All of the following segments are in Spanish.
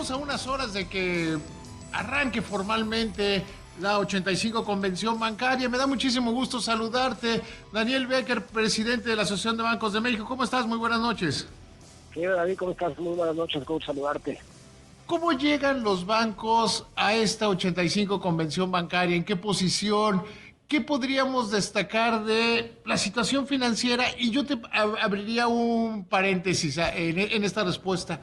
estamos a unas horas de que arranque formalmente la 85 Convención Bancaria. Me da muchísimo gusto saludarte. Daniel Becker, presidente de la Asociación de Bancos de México. ¿Cómo estás? Muy buenas noches. Señor David, ¿cómo estás? Muy buenas noches, gusto saludarte. ¿Cómo llegan los bancos a esta 85 Convención Bancaria? ¿En qué posición? ¿Qué podríamos destacar de la situación financiera? Y yo te abriría un paréntesis en esta respuesta.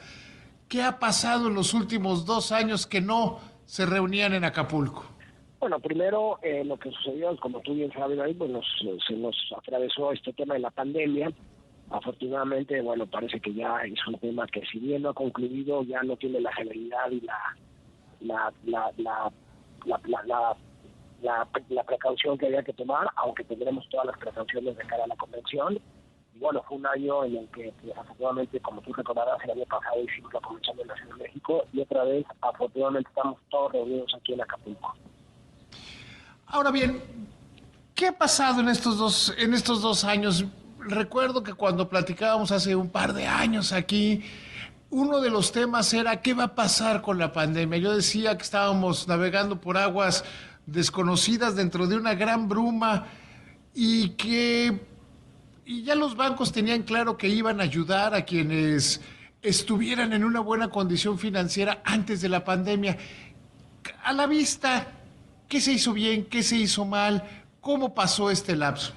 ¿Qué ha pasado en los últimos 2 años que no se reunían en Acapulco? Bueno, primero lo que sucedió, como tú bien sabes, David, pues se nos atravesó este tema de la pandemia. Afortunadamente, bueno, parece que ya es un tema que si bien no ha concluido, ya no tiene la celeridad y la precaución que había que tomar, aunque tendremos todas las precauciones de cara a la convención. Y bueno, fue un año en el que, afortunadamente, como tú recordarás, el año pasado hicimos la convención de la Ciudad de México y otra vez, afortunadamente, estamos todos reunidos aquí en Acapulco. Ahora bien, ¿qué ha pasado en estos 2 años? Recuerdo que cuando platicábamos hace un par de años aquí, uno de los temas era qué va a pasar con la pandemia. Yo decía que estábamos navegando por aguas desconocidas dentro de una gran bruma y que y ya los bancos tenían claro que iban a ayudar a quienes estuvieran en una buena condición financiera antes de la pandemia. A la vista, ¿qué se hizo bien? ¿Qué se hizo mal? ¿Cómo pasó este lapso?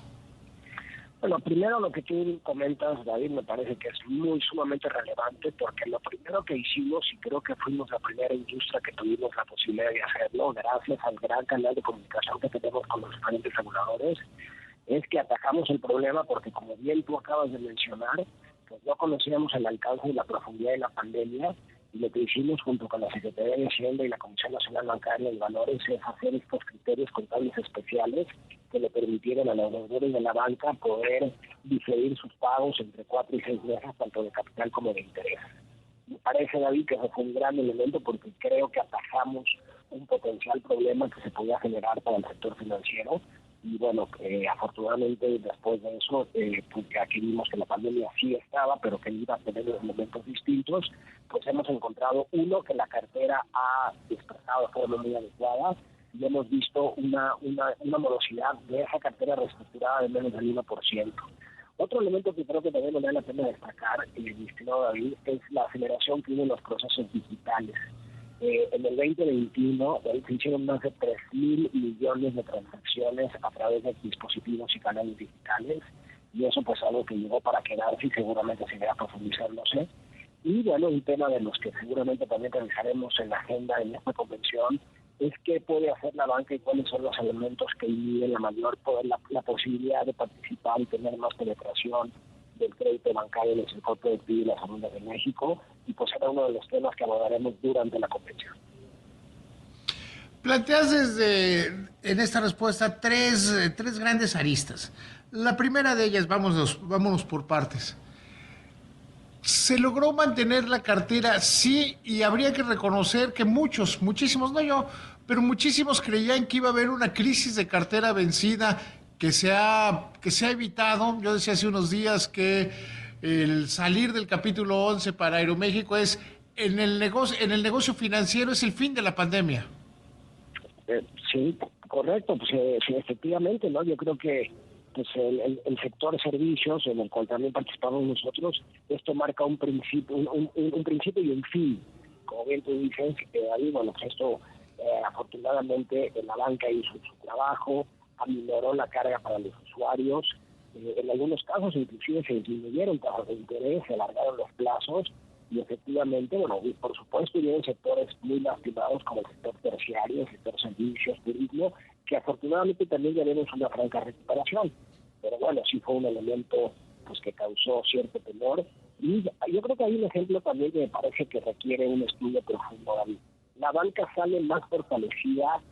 Bueno, primero lo que tú comentas, David, me parece que es muy sumamente relevante porque lo primero que hicimos, y creo que fuimos la primera industria que tuvimos la posibilidad de hacerlo, gracias al gran canal de comunicación que tenemos con los diferentes reguladores, es que atajamos el problema porque, como bien tú acabas de mencionar, pues no conocíamos el alcance y la profundidad de la pandemia, y lo que hicimos junto con la Secretaría de Hacienda y la Comisión Nacional Bancaria y Valores es hacer estos criterios contables especiales que le permitieran a los deudores de la banca poder diferir sus pagos entre 4 y 6 meses, tanto de capital como de interés. Me parece, David, que eso fue un gran elemento porque creo que atajamos un potencial problema que se podía generar para el sector financiero. Y bueno, afortunadamente después de eso, porque aquí vimos que la pandemia sí estaba, pero que iba a tener elementos distintos, pues hemos encontrado, uno, que la cartera ha expresado de forma muy adecuada y hemos visto una morosidad de esa cartera reestructurada de menos del 1%. Otro elemento que creo que también vale la pena destacar, mi estimado David, es la aceleración que hubo en los procesos digitales. En el 2021 se hicieron más de 3,000 millones de transacciones a través de dispositivos y canales digitales, y eso pues algo que llegó para quedarse y seguramente seguirá profundizándose. Y bueno, un tema de los que seguramente también realizaremos en la agenda en esta convención es qué puede hacer la banca y cuáles son los elementos que inhiben la posibilidad de participar y tener más penetración del crédito bancario en el sector productivo y las familias de México, y pues será uno de los temas que abordaremos durante la convención. Planteas en esta respuesta tres grandes aristas. La primera de ellas, vámonos por partes. Se logró mantener la cartera, sí, y habría que reconocer que muchísimos, no yo, pero muchísimos creían que iba a haber una crisis de cartera vencida que se ha evitado. Yo decía hace unos días que el salir del capítulo 11 para Aeroméxico es en el negocio financiero es el fin de la pandemia. Sí, correcto, pues sí, efectivamente, ¿no? Yo creo que pues el sector de servicios, en el cual también participamos nosotros, esto marca un principio, un principio y un fin. Como bien tú dices, ahí, bueno, pues esto, afortunadamente, la banca hizo su trabajo, aminoró la carga para los usuarios, en algunos casos inclusive se disminuyeron tasas de interés, se alargaron los plazos, y efectivamente, bueno, por supuesto, vienen sectores muy lastimados como el sector terciario, el sector servicios, turismo, que afortunadamente también ya vemos una franca recuperación. Pero bueno, sí fue un elemento pues que causó cierto temor. Y yo creo que hay un ejemplo también que me parece que requiere un estudio profundo, David. La banca sale más fortalecida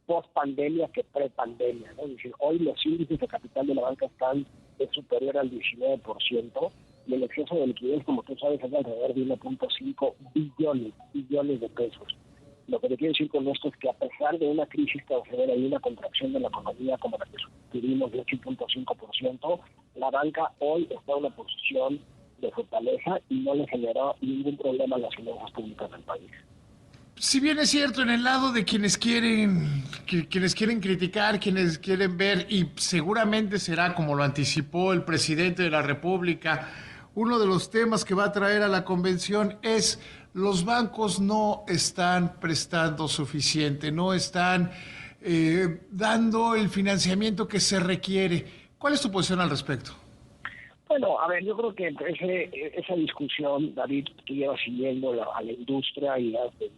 post pandemia que pre pandemia, ¿no? Es decir, hoy los índices de capital de la banca están superior al 19%, y el exceso de liquidez, como tú sabes, es de alrededor de 1.5 billones de pesos. Lo que te quiero decir con esto es que a pesar de una crisis tan severa y una contracción de la economía como la que tuvimos de 8.5%, la banca hoy está en una posición de fortaleza y no le generó ningún problema a las finanzas públicas del país. Si bien es cierto, en el lado de quienes quieren criticar, quienes quieren ver, y seguramente será como lo anticipó el presidente de la República, uno de los temas que va a traer a la convención es los bancos no están prestando suficiente, no están dando el financiamiento que se requiere. ¿Cuál es tu posición al respecto? Bueno, a ver, yo creo que esa discusión, David, tú llevas siguiendo a la industria y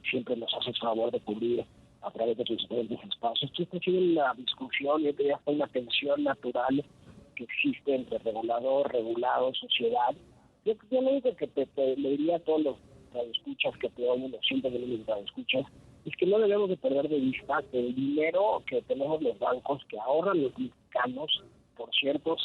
siempre nos haces favor de cubrir a través de tus diferentes espacios. Tú estás en la discusión y ya está una tensión natural que existe entre regulador, regulado, sociedad. Yo lo único que le diría a todos los radioescuchas que te oyen, los siempre de los radioescuchas, es que no debemos de perder de vista que el dinero que tenemos los bancos, que ahorran los mexicanos, por cierto,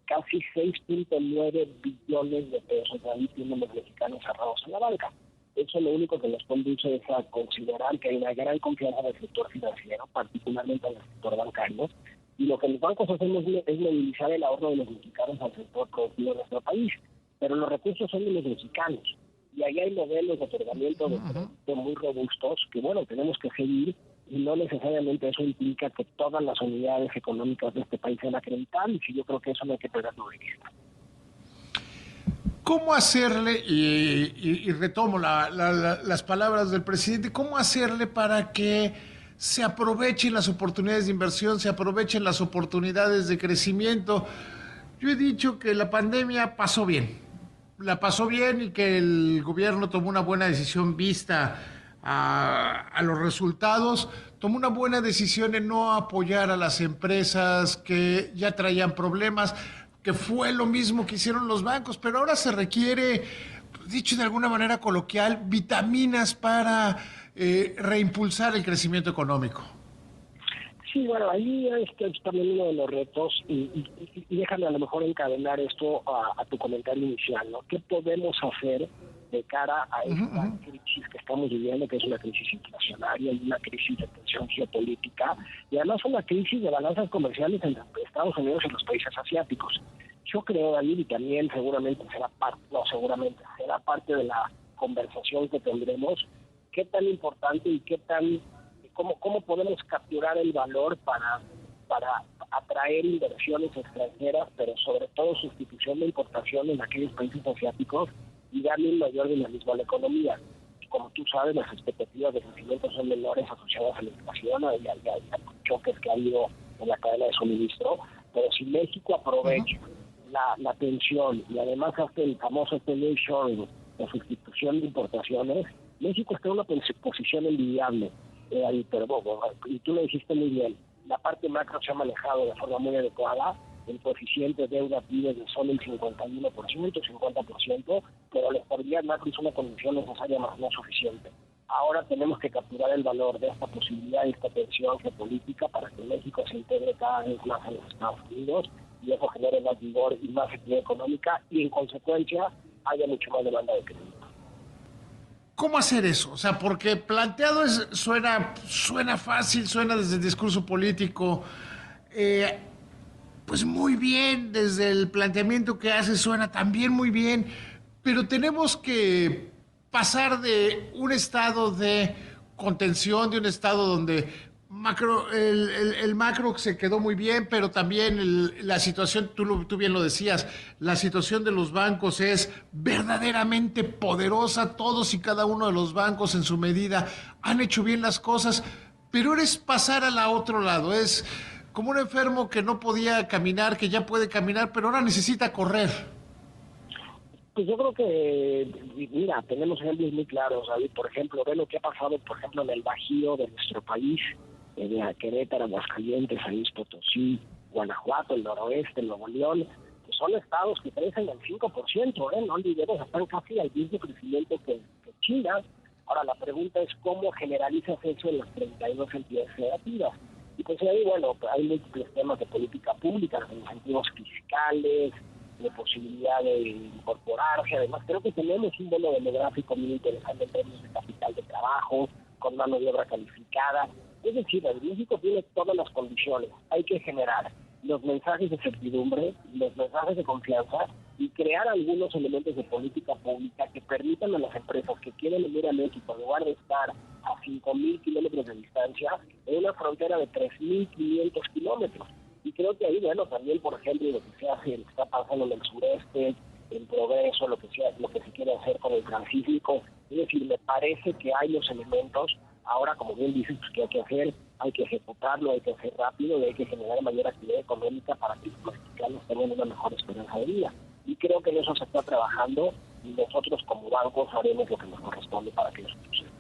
casi 6.9 billones de pesos ahí tienen los mexicanos cerrados en la banca. Eso lo único que nos conduce es a considerar que hay una gran confianza en el sector financiero, particularmente en el sector bancario, y lo que los bancos hacemos es movilizar el ahorro de los mexicanos al sector productivo de nuestro país, pero los recursos son de los mexicanos, y ahí hay modelos de otorgamiento de crédito muy robustos que, bueno, tenemos que seguir, y no necesariamente eso implica que todas las unidades económicas de este país sean acreditables, y yo creo que eso no hay que perderlo de vista. ¿Cómo hacerle, y retomo las palabras del presidente, cómo hacerle para que se aprovechen las oportunidades de inversión, se aprovechen las oportunidades de crecimiento? Yo he dicho que la pandemia pasó bien, la pasó bien y que el gobierno tomó una buena decisión vista a los resultados, tomó una buena decisión en no apoyar a las empresas que ya traían problemas, que fue lo mismo que hicieron los bancos, pero ahora se requiere, dicho de alguna manera coloquial, vitaminas para reimpulsar el crecimiento económico. Sí, bueno, ahí es también uno de los retos y déjame a lo mejor encadenar esto a tu comentario inicial, ¿no? ¿Qué podemos hacer de cara a esta crisis que estamos viviendo, que es una crisis inflacionaria y una crisis de tensión geopolítica y además una crisis de balanzas comerciales entre Estados Unidos y los países asiáticos? Yo creo, David, y también seguramente será parte de la conversación que tendremos, qué tan importante y cómo podemos capturar el valor para atraer inversiones extranjeras, pero sobre todo sustitución de importación en aquellos países asiáticos y darle un mayor dinamismo a la economía. Como tú sabes, las expectativas de crecimiento son menores asociadas a la inflación y a los choques que ha habido en la cadena de suministro, pero si México aprovecha la tensión y además hace el famoso nearshoring, la sustitución de importaciones, México está en una posición envidiable. Pero y tú lo dijiste muy bien, la parte macro se ha manejado de forma muy adecuada, el coeficiente de deuda PIB de solo el 51%, 50%, pero la estabilidad macro es una condición necesaria más no suficiente. Ahora tenemos que capturar el valor de esta posibilidad, de esta tensión geopolítica para que México se integre cada vez más en los Estados Unidos y eso genere más vigor y más actividad económica y en consecuencia haya mucho más demanda de crédito. ¿Cómo hacer eso? O sea, porque planteado suena fácil, suena desde el discurso político, eh, pues muy bien, desde el planteamiento que hace suena también muy bien, pero tenemos que pasar de un estado de contención, de un estado donde el macro se quedó muy bien, pero también la situación, tú bien lo decías, la situación de los bancos es verdaderamente poderosa, todos y cada uno de los bancos en su medida han hecho bien las cosas, pero eres pasar a la otro lado, es como un enfermo que no podía caminar, que ya puede caminar, pero ahora necesita correr. Pues yo creo que, mira, tenemos ejemplos muy claros, David. Por ejemplo, ve lo que ha pasado, por ejemplo, en el Bajío de nuestro país, de Querétaro, Aguascalientes, San Luis Potosí, Guanajuato, el noroeste, Nuevo León, que son estados que crecen al 5%, no olvidemos, están casi al mismo crecimiento que China. Ahora, la pregunta es cómo generalizas eso en las 32 entidades federativas. Y pues ahí, bueno, hay múltiples temas de política pública, de incentivos fiscales, de posibilidad de incorporarse. Además, creo que tenemos un bono demográfico muy interesante en términos de capital de trabajo, con mano de obra calificada. Es decir, el México tiene todas las condiciones. Hay que generar los mensajes de certidumbre, los mensajes de confianza y crear algunos elementos de política pública que permitan a las empresas que quieren venir a México, en lugar de estar a 5,000 kilómetros de distancia, en una frontera de 3,500 kilómetros. Y creo que ahí, bueno, también, por ejemplo, lo que se hace, lo que está pasando en el sureste, en Progreso, lo que se quiere hacer con el Transísmico, es decir, me parece que hay los elementos, ahora, como bien dices, pues, que hay que hacer, hay que ejecutarlo, hay que hacer rápido y hay que generar mayor actividad económica para que los mexicanos tengan una mejor esperanza de vida. Y creo que en eso se está trabajando y nosotros como bancos haremos lo que nos corresponde para que eso suceda.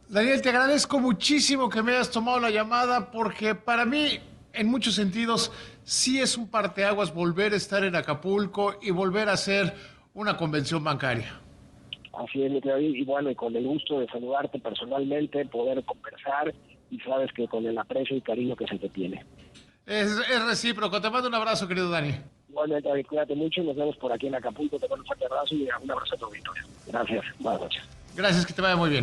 Daniel, te agradezco muchísimo que me hayas tomado la llamada porque para mí, en muchos sentidos, sí es un parteaguas volver a estar en Acapulco y volver a hacer una convención bancaria. Así es, mi querido David, y bueno, y con el gusto de saludarte personalmente, poder conversar, y sabes que con el aprecio y cariño que se te tiene. Es recíproco. Te mando un abrazo, querido Dani. Igualmente, David, cuídate mucho y nos vemos por aquí en Acapulco. Te mando un fuerte abrazo y un abrazo a tu auditorio. Gracias, buenas noches. Gracias, que te vaya muy bien.